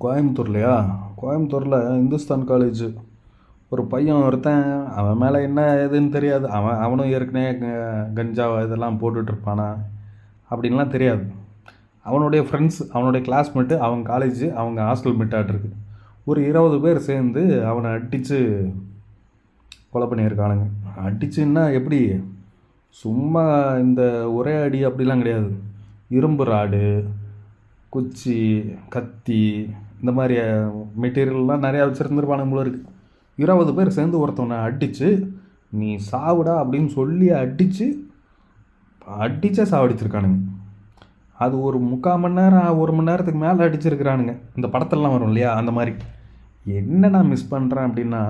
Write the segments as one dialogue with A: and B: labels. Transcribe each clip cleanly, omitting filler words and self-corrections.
A: கோயம்புத்தூர்லையா? கோயம்புத்தூரில் இந்துஸ்தான் காலேஜ் ஒரு பையன் ஒருத்தன், அவன் மேலே என்ன ஏதுன்னு தெரியாது. அவனும் ஏற்கனவே கஞ்சா இதெல்லாம் போட்டுட்ருப்பானா அப்படின்லாம் தெரியாது. அவனுடைய ஃப்ரெண்ட்ஸ், அவனுடைய கிளாஸ்மேட்டு, அவங்க காலேஜ், அவங்க ஹாஸ்டல் மேட்டாகிட்ருக்கு. ஒரு 20 பேர் சேர்ந்து அவனை அடித்து கொலை பண்ணியிருக்கானுங்க. அடிச்சுன்னா எப்படி? சும்மா இந்த ஒரே அடி அப்படிலாம் கிடையாது. இரும்பு ராடு, குச்சி, கத்தி, இந்த மாதிரி மெட்டீரியல்லாம் நிறையா வச்சுருந்துருப்பானுங்க போல இருக்குது. 20 பேர் சேர்ந்து ஒருத்தவனை அடித்து, நீ சாவுடா அப்படின்னு சொல்லி அடித்தே சாவடிச்சிருக்கானுங்க. அது ஒரு 3/4 மணி நேரம் 1 மணி நேரத்துக்கு மேலே அடிச்சிருக்கிறானுங்க. இந்த படத்துலலாம் வரும் இல்லையா, அந்த மாதிரி. என்ன நான் மிஸ் பண்ணுறேன் அப்படின்னா,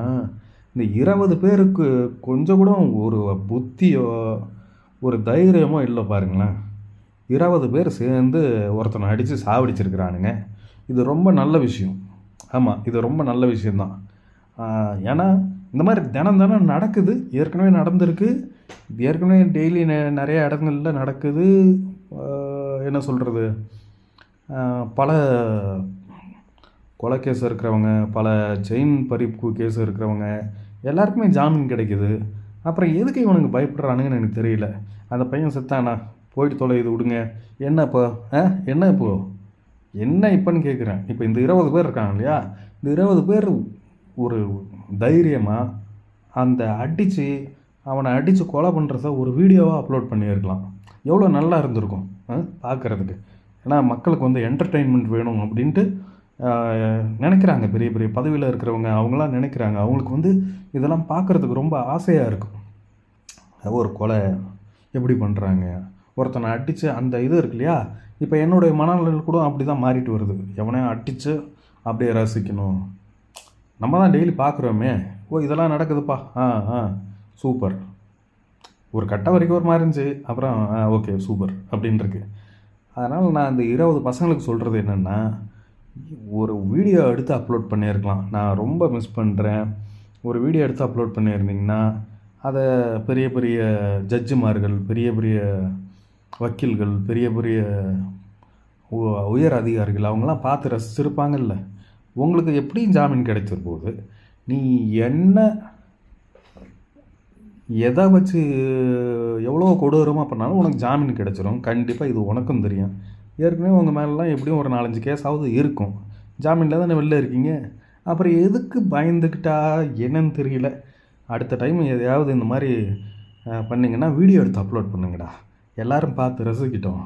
A: இந்த 20 பேருக்கு கொஞ்சம் கூட ஒரு புத்தியோ ஒரு தைரியமோ இல்லை பாருங்களேன். 20 பேர் சேர்ந்து ஒருத்தனை அடித்து சாவடிச்சிருக்கிறானுங்க. இது ரொம்ப நல்ல விஷயம். ஆமாம், இது ரொம்ப நல்ல விஷயந்தான். ஏன்னா இந்த மாதிரி தினம் தினம் நடக்குது, ஏற்கனவே நடந்திருக்கு, ஏற்கனவே டெய்லி நிறைய இடங்களில் நடக்குது. என்ன சொல்கிறது, பல கொலை கேஸ் இருக்கிறவங்க, பல செயின் பறிப்பு கேஸ் இருக்கிறவங்க எல்லாருக்குமே ஜாமீன் கிடைக்குது. அப்புறம் எதுக்கு இவனுக்கு பயப்படுறானுங்கன்னு எனக்கு தெரியல. அந்த பையன் செத்தானா, போயிட்டு தொலை, இது விடுங்க. என்ன இப்போ என்ன இப்போன்னு கேட்குறேன். இப்போ இந்த 20 பேர் இருக்காங்க இல்லையா, இந்த 20 பேர் ஒரு தைரியமாக அந்த அவனை அடித்து கொலை பண்ணுறத ஒரு வீடியோவாக அப்லோட் பண்ணியிருக்கலாம். எவ்வளோ நல்லா இருந்திருக்கும் பார்க்குறதுக்கு. ஏன்னா மக்களுக்கு வந்து என்டர்டெயின்மெண்ட் வேணும் அப்படின்ட்டு நினைக்கிறாங்க. பெரிய பெரிய பதவியில் இருக்கிறவங்க அவங்களாம் நினைக்கிறாங்க. அவங்களுக்கு வந்து இதெல்லாம் பார்க்குறதுக்கு ரொம்ப ஆசையாக இருக்கும். ஒரு கொலை எப்படி பண்ணுறாங்க, ஒருத்தனை அடித்து அந்த இது இருக்கு இல்லையா. இப்போ என்னுடைய மனநிலை கூட அப்படி தான் மாறிட்டு வருது. எவனையும் அடித்து அப்படியே ரசிக்கணும். நம்ம தான் டெய்லி பார்க்குறோமே, இதெல்லாம் நடக்குதுப்பா, சூப்பர். ஒரு கட்ட வரைக்கும் ஒரு மாதிரி இருந்துச்சு, அப்புறம் ஓகே சூப்பர் அப்படின்ட்டுருக்கு. அதனால் நான் இந்த 20 பசங்களுக்கு சொல்கிறது என்னென்னா, ஒரு வீடியோ எடுத்து அப்லோட் பண்ணியிருக்கலாம். நான் ரொம்ப மிஸ் பண்ணுறேன். ஒரு வீடியோ எடுத்து அப்லோட் பண்ணியிருந்தீங்கன்னா அதை பெரிய பெரிய ஜட்ஜுமார்கள், பெரிய பெரிய வக்கீல்கள், பெரிய பெரிய உயர் அதிகாரிகள் அவங்களாம் பார்த்து ரசிச்சிருப்பாங்கல்ல. உங்களுக்கு எப்படியும் ஜாமீன் கிடைச்சிரு போகுது. நீ எதை வச்சு எவ்வளோ கொடூரமாக பண்ணாலும் உனக்கு ஜாமீன் கிடச்சிரும் கண்டிப்பாக. இது உனக்கும் தெரியும். ஏற்கனவே உங்கள் மேலெலாம் எப்படியும் ஒரு 4-5 கேஸாவது இருக்கும். ஜாமீனில் தானே வெளில இருக்கீங்க. அப்புறம் எதுக்கு பயந்துக்கிட்டா என்னன்னு தெரியல. அடுத்த டைம் எதையாவது இந்த மாதிரி பண்ணிங்கன்னா வீடியோ எடுத்து அப்லோட் பண்ணுங்கடா, எல்லோரும் பார்த்து ரசிக்கிட்டோம்.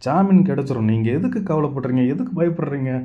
A: ஜாமீன் கிடச்சிரும். நீங்கள் எதுக்கு கவலைப்படுறீங்க, எதுக்கு பயப்படுறீங்க?